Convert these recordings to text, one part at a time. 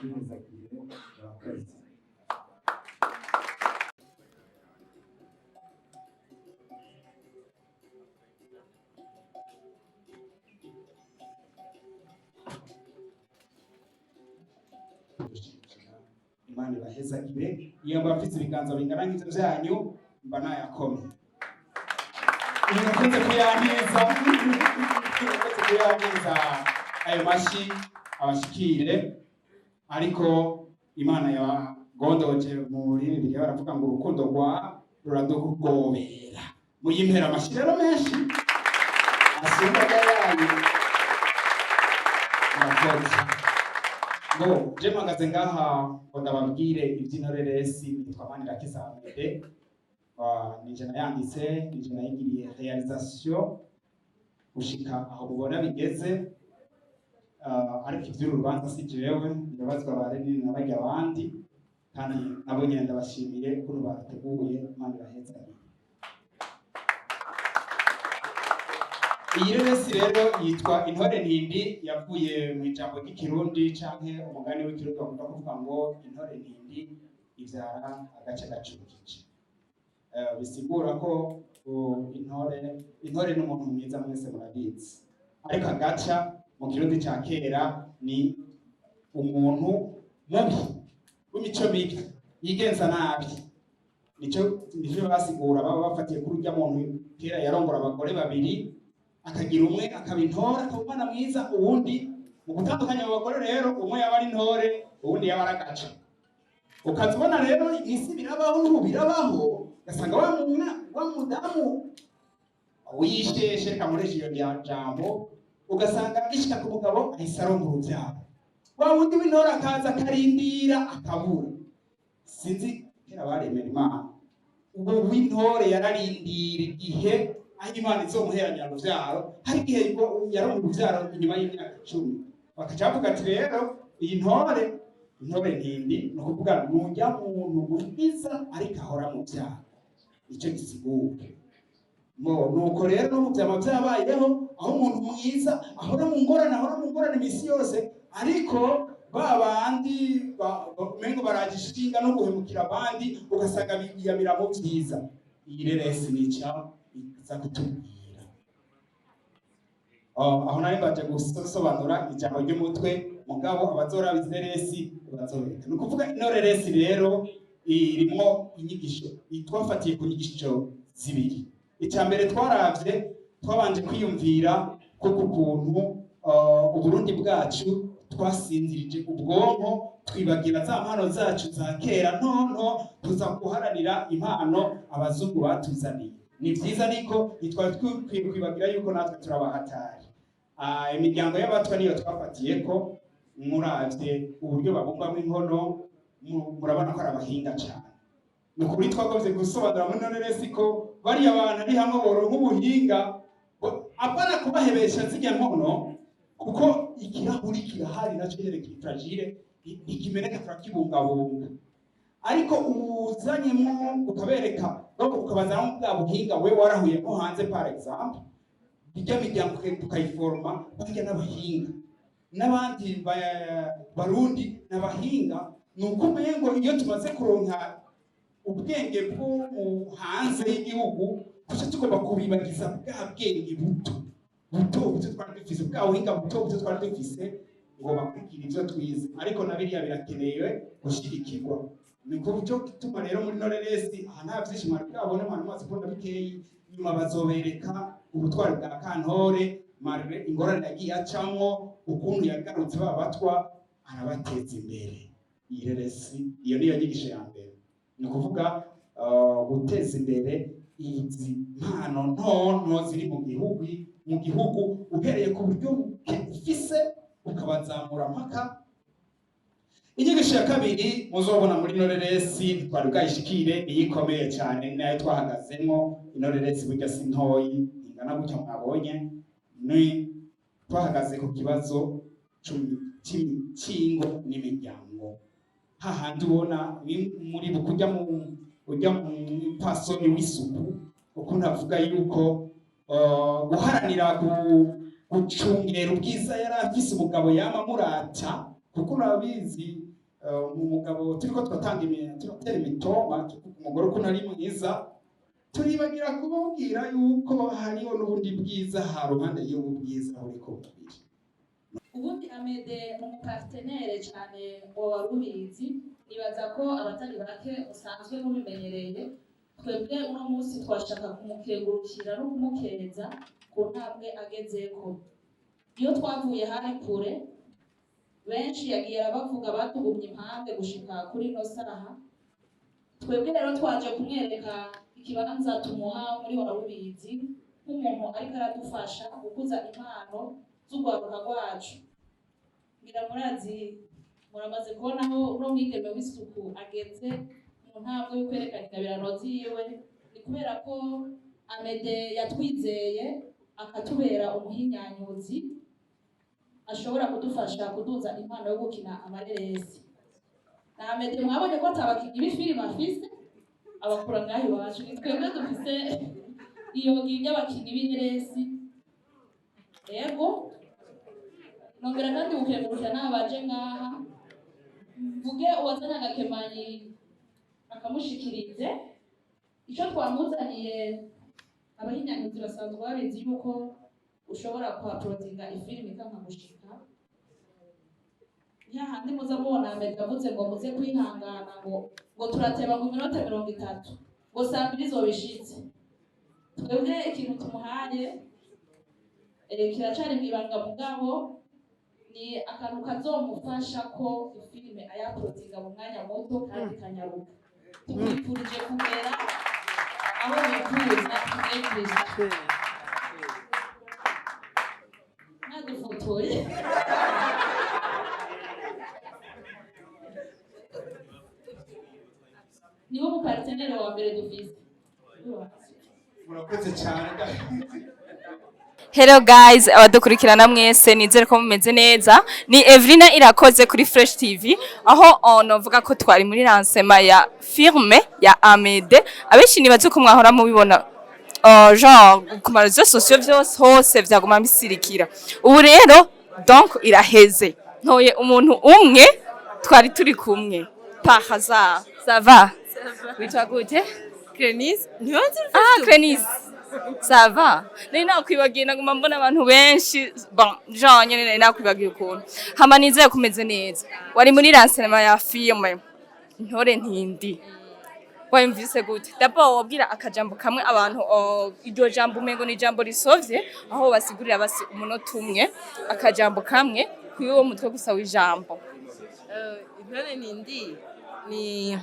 Nizagire Aragakoze. Imana ibahezagire iyo bafite ibiganza bingana nk'ibyo byanyu mba nayakomye. Murakoze kuyaneza, murakoze kuyaneza ayo mashyi abashikire, ariko Imana yagondoje muri Bibiliya baravuga ngo urukundo rwa ruradugobera. Muyimpera amashyi rero menshi asimba yayo. Murakoze. Ngo je mpagaze ngaha ngo ndababwire iby'intoreresi nitwa Manirakiza Yambere. Nije nayanditse, nije nayigiriye realisation gushika aho mubona bigeze, ariko iby'uru rubanza si jewe, ndabazwa bareni n'abajya abandi, kandi nabo nyine ndabashimiye ukuntu bateguye. Imana ibahezagire. Iyi reresi rero yitwa Intore Ntindi, yavuye mu ijambo ry'ikirundi canke umugani w'ikirundi bakunda kuvuga ngo intore ntindi ivyara agace gacukije. Bisigura ko intore n'umuntu mwiza mwese murabizi, ariko agaca mu kirundi ca kera ni umuntu mubi w'imico mibi yigenza nabi. Nico basigura baba bafatiye kuri urya muntu kera yarongora abagore babiri, akagira umwe akaba intore akaba umwana mwiza, uwundi mu gutandukanya abo bagore rero umwe yaba ari intore uwundi yaba ari agaca. Ukazibona rero isi birabaho n'ubu birabaho, ugasanga wa mudamu wisheshe kamuresha iyo jambo, ugasanga gishika ku mugabo ahise aronka urubyaro, wa wundi w'intore akaza akarindira akabura. Sinzi kera baremera Imana, ubwo w'intore yararindira igihe aho Imana izomuheranya urubyaro. Hari igihe yaronka urubyaro inyuma y'imyaka 10, bakaca bavuga ati rero iyi ntore ntindi ni ukuvuga nujya muntu mwiza ariko ahora mu byaha. Icyo gisiguke nuko rero no mu byama byabayeho, aho umuntu mwiza ahora mu ngorane imisi yose, ariko babandi mengo baragishinga no guhemukira abandi, ugasanga biyamira mu byiza. Iyi reresi nica iza kutubwira aho nari baje gusobanura ijambo ry'umutwe mugabo abazora bizeresi bazoreka. Ni ukuvuga intoreresi rero irimo inyigisho, twafatiye ku nyigisho zibiri. Icya mbere twaravye, twabanje kwiyumvira ko ukuntu uburundi bwacu twasinzirije ubwonko, twibagira za mpano zacu za kera, ntonto tuza guharanira impano abazungu batuzaniye. Ni vyiza ariko ntitwari kwibagira yuko natwe turabahatari. Imiryango y'abatwa niyo twafatiye ko, muravye uburyo babumbamo inkono murabona ko ari abahinga cyane. Ni ukuri twagombye gusobanura muri ntoreresi ko bariya abantu ari hamwe boronka ubuhinga, apana kubahebesha zirya nkono, kuko ikirahuri kirahari nacyo nyene kiri fragile, ntikimeneka, turakibungabunga. Ariko uzanyemo ukabereka ukabazana bwa buhinga we warahuyemo hanze, par exemple bijya miryango tukayiforma bajya n'abahinga, n'abandi barundi n'abahinga. Nuko umengo iyo tumaze kuronka ubwenge bwo hanze y'igihugu, kuko tugomba kubibagiza bwa bwenge buto twari dufise, bwa buhinga buto twari dufise, ngo bakurikire ivyo twize. Ariko na biriya birakenewe gushirikirwa. Ni ko cyo gituma rero muri ntoreresi aha nta vyinshi mwari bwabone, abantu maze kubona bikeyi, nyuma bazobereka ubutwari bwa kantore, marre ingorane yagiye acamwo, ukuntu yagarutse babatwa arabateza imbere. Iyi reresi iyo niyo nyigisho ya mbere, ni ukuvuga guteza imbere izi mpano ntonto ziri mu gihugu uhereye ku buryo ufise ukabazamura mpaka. Inyigisho ya kabiri muzobona muri ntoreresi twari bwayishikire, iyikomeye cyane nayo twahagazemo. Intoreresi burya si ntoyi, ingana gutya mwabonye. Ni twahagaze ku kibazo cy'ingo n'imiryango, hahandi ubona muri bukujya mu pasoni w'isuku, ukuntu avuga yuko guharanira gucungera ubwiza yari afise umugabo yama murata, kuko urabizi umugabo turiko turatanga turatera imitoma umugore uko nari mwiza turibagira kubabwira yuko hariho n'ubundi bwiza ha ruhande y'ubu bwiza buriko bubiri. Ubundi Amede umupartenere cyane warubizi nibaza ko abatari bake usanzwe mubimenyereye twebwe uno munsi twashaka kumukengurukira no kumukeza ku ntambwe agezeko. Iyo twavuye hari kure benshi yagiye arabavuga batugumye impande gushika kuri no saha twebwe rero twaje kumwereka ikibanza tumuha muri warubizi nk'umuntu ariko aradufasha gukuza impano z'ugwaruka rwacu. Ngira muramaze kubonaho uno mwigeme w'isuku ageze mu ntambwe yo kwerekana ingabirano ziwe ni kubera ko Amede yatwizeye akatubera umuhinyanyuzi ashobora kudufasha kuduza impano yo gukina amareresi. Na Amede mwabonye ko atabakinyi b'ifilime afise abakura ngaho iwacu twebwe dufise iyo ngiye abakinyi b'ireresi yego nongera kandi ukengurukira n'abaje ngaha mvuge uwazanye agakemanyi akamushikirize icyo twamuzaniye. Abahinyanyuzi basanzwe babizi yuko ushobora kuhaprotinga ifilime ikamushika handi muza mubona Amede avuze ngo muze kwihangana ngo turateba mu minota 30 ngo saa 2 zobishitse. Twebwe ikintu tumuhaye kiracari mwibanga mugabo ni akantu kazomufasha ko ifilime ayaprotinga mu mwanya muto kandi kanyaruka. Tukwifurije kugera aho bifuza Kristo nadufotoye niwo mupartenere wa mbere dufise. Murakoze cyane. Hello guys, abadukurikirana mwese nizere ko mumeze neza. Ni Evelina Irakoze kuri Fresh TV aho novuga ko twari muri lancement ya firme ya Amede. Abenshi nibaze ko mwahora mubibona genre ku marezo sociaux byose hose vyaguma misirikira. Ubu rero donc iraheze. Ntoye umuntu umwe twari turi kumwe. Par hasard. Ça va? Witwa gute? Crenise? Crenise. Ça va? Nari nakwibagiye naguma mbona abantu benshi bon genre nyene nari nakwibagiye ukuntu hama nizeye kumeze neza. Wari muri lancement ya filme Intore Ntindi. Wayumvise gute? D'abord wabwira akajambo kamwe abantu iryo jambo umengo ni jambo risovye aho basigurira basi umunota umwe akajambo kamwe kuyo mutwe gusa w'ijambo. Intore Ntindi ni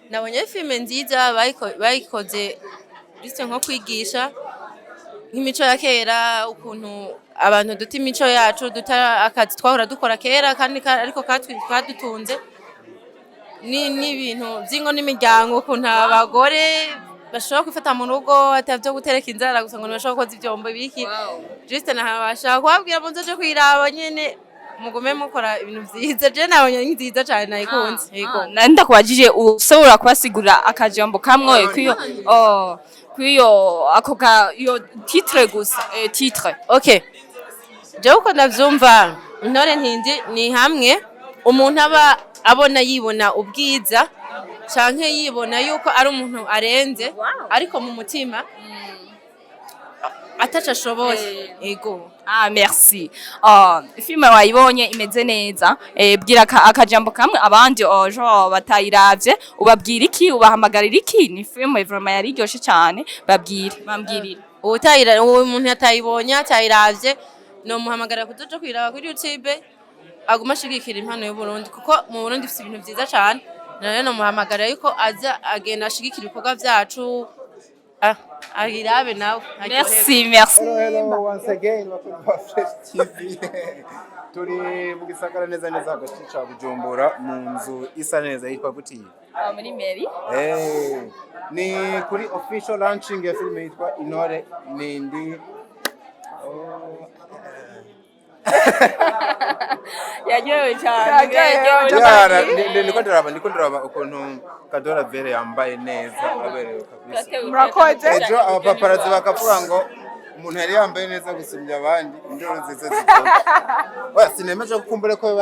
nabonye filme nziza bayikoze bise nko kwigisha nk'imico ya kera ukuntu abantu duta imico yacu duta akazi twahora dukora kera kandi ariko kadutunze n'ibintu by'ingo n'imiryango ukuntu abagore bashobora kwifata mu rugo atavyo gutereka inzara gusa ngo bashobora koza ivyombo biki juste nabashaka kubabwira mu nzoje kwiraba nyene mugume mukora ibintu vyiza je nabonye nziza cyane nayikunze yego nanda kubajije usobora kubasigura akajambo kamwe kuyo akoka yo titre gusa titre. Okay, je uko ndavyumva Intore Ntindi ni hamwe umuntu aba abona yibona ubwiza canke yibona yuko ari umuntu arenze ariko mu mutima atacha shoboye ego. Merci. Filme wayibonye imeze neza. Bwira akajambo kamwe abandi genre batayiravye ubabwira iki ubahamagarira iki? Ni filme vraiment yari ryoshe cyane bambwirira. Utayira umuntu yatayibonye atayiravye no muhamagara kuzoja kwiraba kuri YouTube aguma ashigikira impano y'u Burundi kuko mu Burundi ifite ibintu byiza cyane. None no muhamagara yuko aza agenda ashigikira ibikorwa byacu. Agirabe nawe. Merci. Hello once again welcome to Fresh TV. Turi mu gisagara neza hagati ca Bujumbura mu nzu isa neza yitwa gutiye. Muri Meri. Ni kuri official launching ya film yitwa Intore Ntindi. Yagiye cyane. Ndiko ndaraba ukuntu Kadora Vere yambaye neza aberewe kabisa. Murakoze. Ejo abapaparazzi bakavuga ngo umuntu yari yambaye neza gusumbya abandi indoro nziza zitwa. Oya sinemeje kukumbure ko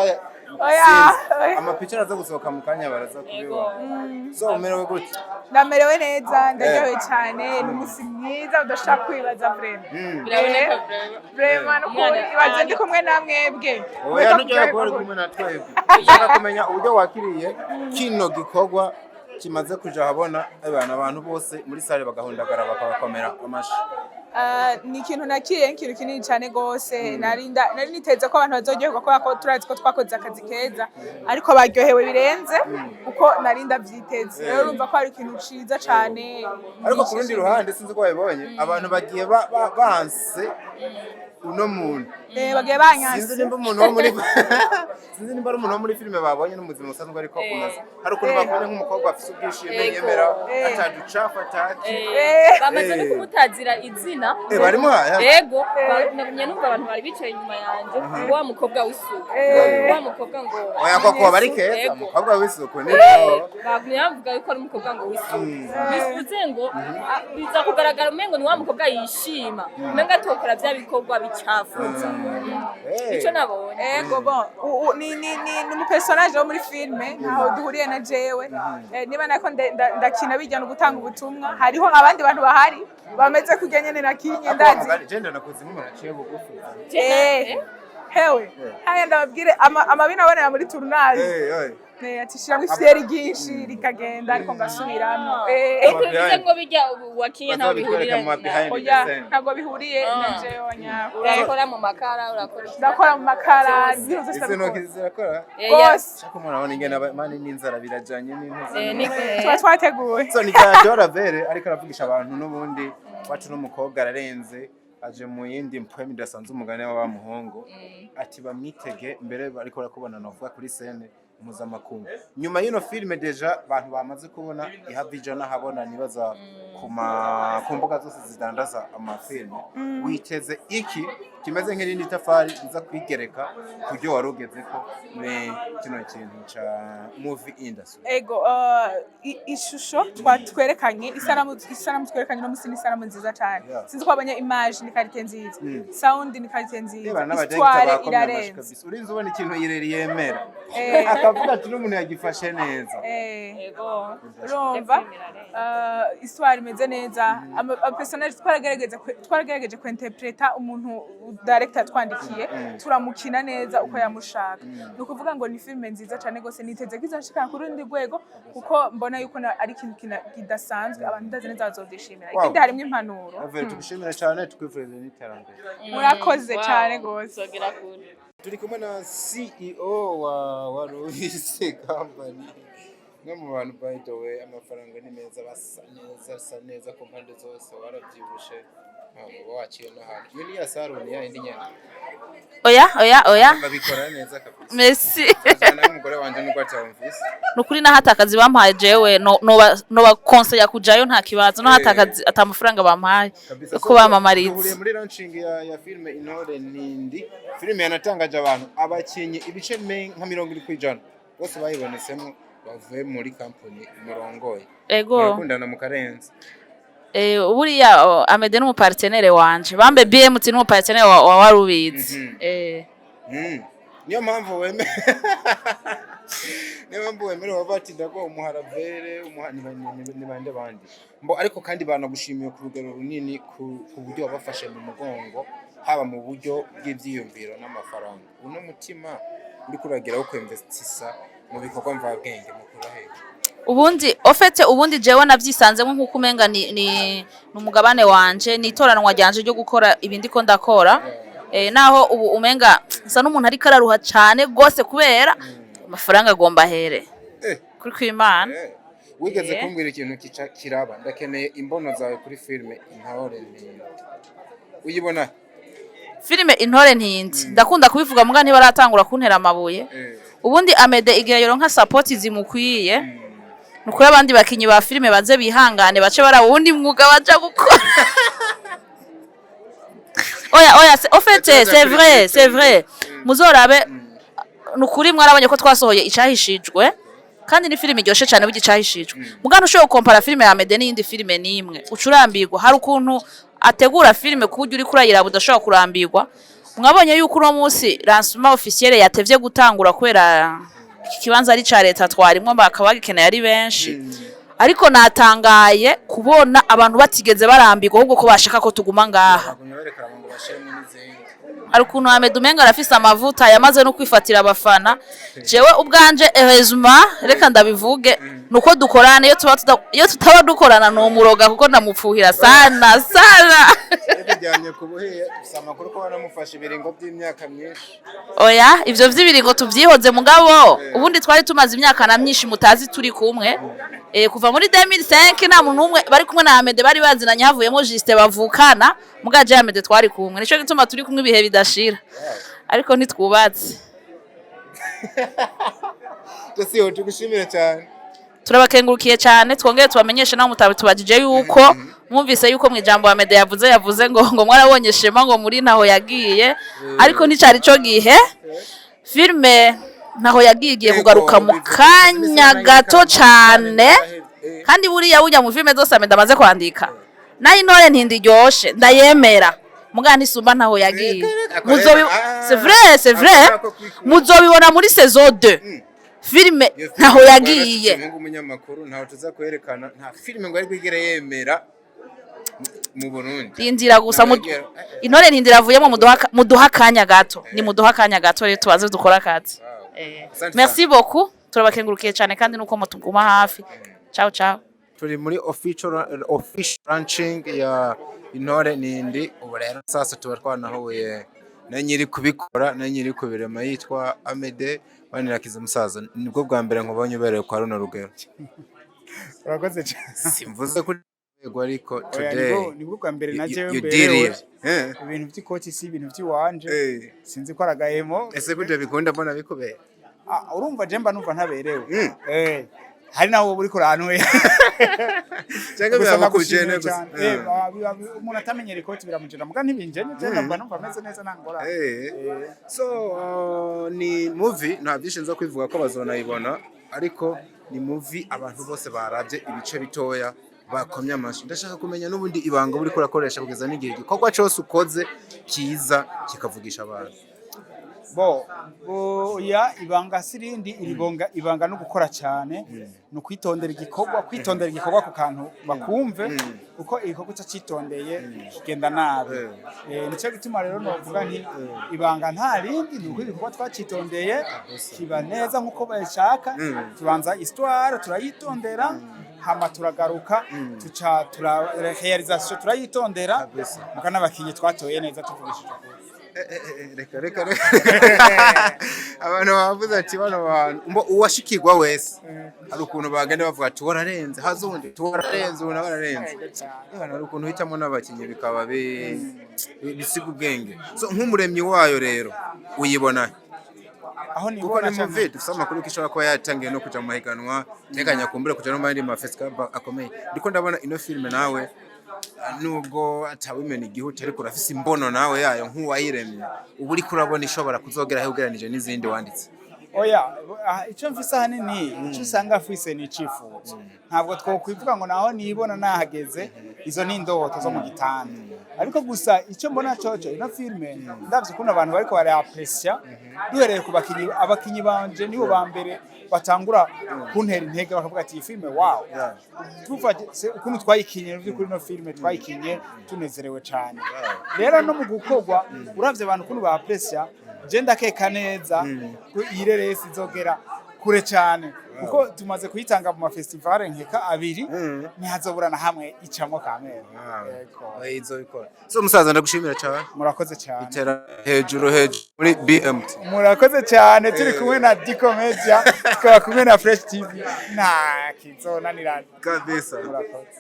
amapicha araza gusohoka mu kanya baraza kubibona. So umerewe gute? Ndamerewe neza ndaryohewe cyane n'umunsi mwiza udashaka kwibaza vraiment nuko ibaze ndi kumwe na mwebwe oya nujya gukora kumwe na twebwe ushaka kumenya uburyo wakiriye kino gikorwa kimaze kuja habona abantu bose muri sale bagahundagara bakabakomera amashi. Ni ikintu nakiriye ikintu kinini cyane gose nari niteze ko abantu bazoryoherwa kubera ko turazi ko twakoze akazi keza ariko baryohewe birenze uko nari ndavyiteze rero urumva ko ari ikintu ciza cyane ariko ku rundi ruhande sinzi ko babibonye abantu bagiye banse uno muntu bagiye banyanse sinzi nimba umuntu wo muri sinzi nimba ari umuntu wo muri filime babonye n'umuzima usanzwe ariko umaze hari ukuntu bakubonye nk'umukobwa afite ubwishime yemera ataducafa ataki bamaze no kumutazira izina barimo yego nagumye numva abantu bari bicaye inyuma yanje wa mukobwa w'isuku wa mukobwa ngo oya koko bari keza umukobwa w'isuku ni bagumye bavuga yuko ari umukobwa ngo w'isuku bivuze ngo biza kugaragara umengo ni wa mukobwa yishima umenga atokora bya bikorwa bicafuza ico nabonye ego bon ni mu personage wo muri filme ntaho duhuriye na jewe niba nako ndakina bijyana gutanga ubutumwa hariho abandi bantu bahari bameze kujya nyene nakinye ndazi agenda nakoze nk'umuraciye bugufi hewe haya ndababwire amabina abonera muri tournage ati shiramo ifyeri ryinshi rikagenda ariko ngasubiramo bivuze ngo bijya wakiye ntaho bihuriye ntabwo bihuriye na jewe nya urakora mu makara ndakora mu makara zirakora gose shaka murabona ingene mani n'inzara birajanye n'intuzi tuba twateguye so ni cya Ravere ariko aravugisha abantu n'ubundi wacu n'umukobwa ararenze aje mu yindi mpwemi dasanze umugane wa muhongo ati bamwitege mbere ariko barakubona novuga kuri scene mpuzamakungu nyuma y'ino filime deja abantu bamaze kubona ihavija nahabona nibaza ku mbuga zose zidandaza amafilme witeze iki kimeze nk'irindi tafari riza kwigereka kubyo warugeze ko muri kino kintu ca movie industry ego ishusho twatwerekanye isanamu twerekanye no musi n'isanamu nziza cyane sinzi ko abanya image ni qualité nziza sound ni qualité nziza histoire irarenze urinze ubona ikintu yireriye yemera akavuga ati n'umuntu yagifashe neza ego urumva histoire imeze neza personage twarageregeje kwinterpreta umuntu director twandikiye turamukina neza uko yamushaka nukuvuga ngo ni filme nziza cyane gose niteze kizashika ku rundi rwego kuko mbona yuko ari ikintu kidasanzwe abantu ndazi neza bazodishimira ikindi harimo impanuro tubishimira cyane tukwifuriza n'iterambere murakoze cyane gose turi kumwe na CEO wa Ruhise Company no mu bantu by the way amafaranga ni meza basa neza ku mpande zose warabyibushe waciye no hantu iyo ni ya salon ya indi nyene oya babikora neza kabisa merci na umugore wanje nuko atamvise nukuri na hatakazi bampaye jewe no bakonseye kujayo nta kibazo no hatakazi atamafaranga bampaye ko bamamaritse muri launching ya filme Intore Ntindi filme yanatangaje abantu abakinyi ibice nka 20% bose bayibonetsemo bavuye muri company murongoye bakundana mu karenze buriya Amede n'umupartenere wanje bambe BMT n'umupartenere wa Warubizi niyo mpamvu wemere wabati ndako umuharavere ni bande bandi mbo ariko kandi banagushimiye ku rugero runini ku buryo wabafashe mu mugongo haba mu buryo bw'ivyiyumviro n'amafaranga uno mutima uri kurageraho ko investisa mu bikorwa mvabwenge mukura hehe ubundi jewe navyisanzemo nkuko umenga ni umugabane wanje ni itoranwa ryanje ryo gukora ibindi ko ndakora naho ubu umenga nsa n'umuntu ari kararuha cyane gose kubera amafaranga agomba here kuri kw'Imana wigeze kumbwira ikintu kiraba ndakeneye imbono zawe kuri filme Intore Ntindi uyibona filme Intore Ntindi ndakunda kubivuga muga ntibaratangura kuntera amabuye ubundi Amede igihe yoronka support zimukwiye nuko abandi bakinyi ba filme baze bihangane bace bara wundi mwuga baja gukora oya en fait c'est vrai muzorabe nukuri mwarabonye ko twasohoye icahishijwe kandi ni filme iryoshe cyane bugicahishijwe mugana ushoye kompara filme ya Amede n'indi filme nimwe ucurambirwa hari ukuntu ategura filme kuburyo uri kurayira budashobora kurambirwa mwabonye yuko uno munsi lancement officiel yatevye gutangura kubera ikibanza ari ca leta twarimwo bakaba bagikeneye ari benshi ariko natangaye kubona abantu batigeze barambirwa ahubwo ko bashaka ko tuguma ngaha. Hari ukuntu Ahmed umenga arafise amavuta yamaze no kwifatira abafana. Jewe ubwanje heureusement reka ndabivuge nuko dukorana iyo tutaba dukorana no muroga kuko ndamupfuhira sana. Bijyanye kubuhiye usama kuri ko banamufasha ibiringo by'imyaka myinshi. Oya ivyo vy'ibiringo tuvyihoze mugabo ubundi twari tumaze imyaka na myinshi mutazi turi kumwe. Kuva muri 2005 nta muntu umwe bari kumwe na Ahmed bari bazinanye havuyemo Juste bavukana mugaje Ahmed twari kumwe nico gituma turi kumwe ibihe bidashira ariko ntitwubatse. Tosiyo tugushimira cyane. Turabakengurukiye cyane twongeye tubamenyeshe naho mutabitubajije yuko mwumvise yuko mwijambo Ahmed yavuze ngo mwarabonye shema ngo muri naho yagiye ariko nticari cyo gihe filme naho yagiye kugaruka mu kanya gato cyane kandi buriya ujya mu filme zose Ahmed amaze kwandika nayo Intore Ntindi ryoshe ndayemera mugani sumba naho yagiye c'est vrai muzobibona muri saison 2 filme naho yagiye umunyamakuru ntaho tuza kwerekana nta filme ngo ari kwigera yemera mu Burundi indira gusa Intore Ntindi ravuyemo muduha kanya gato ni muduha kanya gato rero tubaze dukora akazi. Merci beaucoup turabakengurukiye cyane kandi nuko mutuguma hafi. Ciao. Turi muri official launching ya Intore Ntindi ubu rero sasa tuba twanahuye na nyiri kubikora na nyiri kubirema yitwa Ahmed Banirakiza musaza nibwo bwa mbere nkubonye ubereye kwa runo rugero. Urakoze cyane. Simvuze kuri yego ariko today nibwo bwa mbere najewe mbere ibintu by'ikoti si ibintu by'iwanje sinzi ko aragahemo ese kuje bikunda mbona bikubeye urumva je mba numva ntaberewe hari nawo buri kuranwe cyangwa byabakujene gusa umuntu atamenyera ikoti biramujena muga ntibinjenye je mba numva meze neza nangora so ni movie nta byinshi nzo kwivuga ko bazonayibona ariko ni movie abantu bose baravye ibice bitoya bakomye amashi ndashaka kumenya n'ubundi ibanga buri kurakoresha kugeza n'igihe gikorwa cyose ukoze kiza kikavugisha abantu ya ibanga sirindi ibanga no gukora cyane no kwitondera igikorwa ku kantu bakumve uko igikorwa cyitondeye kigenda nabi nicyo gituma rero novuga nti ibanga nta rindi nuko igikorwa twacitondeye kiba neza nkuko bashaka tubanza histoire turayitondera hama turagaruka realisation turayitondera muka n'abakinyi twatoye neza tuvugishije reka abantu bavuze ati bano bantu uwashikirwa wese ari ukuntu bagenda bavuga ati wararenze hazundi wararenze ubona wararenze ari ukuntu hitamo n'abakinyi bikaba bisiga ubwenge so nk'umuremyi wayo rero uyibona aho ni kuko ni movie dufite amakuru kishobora kuba yatangiye no kuja mu mahiganwa teganya kumbure kuja no muri mafestival akomeye ndiko ndabona ino filme nawe nubwo atawimena igihugu ariko urafise imbono nawe yayo nk'uwayiremye ubu uri kurabona ishobora kuzogera aho ugeranije n'izindi wanditse icyo mfise ahanini icyo usanga afise ni icifuzo ntabwo twokwivuga ngo naho nibona nahageze izo ni indoto zo mu gitanda ariko gusa icyo mbona coco ino filme ndavye ukuntu abantu bariko barayaprecia duhereye ku abakinyi banje nibo ba mbere batangura kuntera intege bakavuga ati iyi filme wow tufate ukuntu twayikinye kuri ino filme twayikinye tunezerewe cyane rero no mu gukorwa uravye abantu ukuntu baprecia je ndakeka neza ko ireresi izogera kure cyane kuko tumaze kuyitanga mu mafestival nkeka abiri ntihazobura na hamwe icamo kamera izobikora so musaza ndagushimira cyane murakoze cyane itera hejuru muri BMT murakoze cyane turi kumwe na Dikomedia tukaba kumwe na Fresh TV nta kizonanirana kabisa murakoze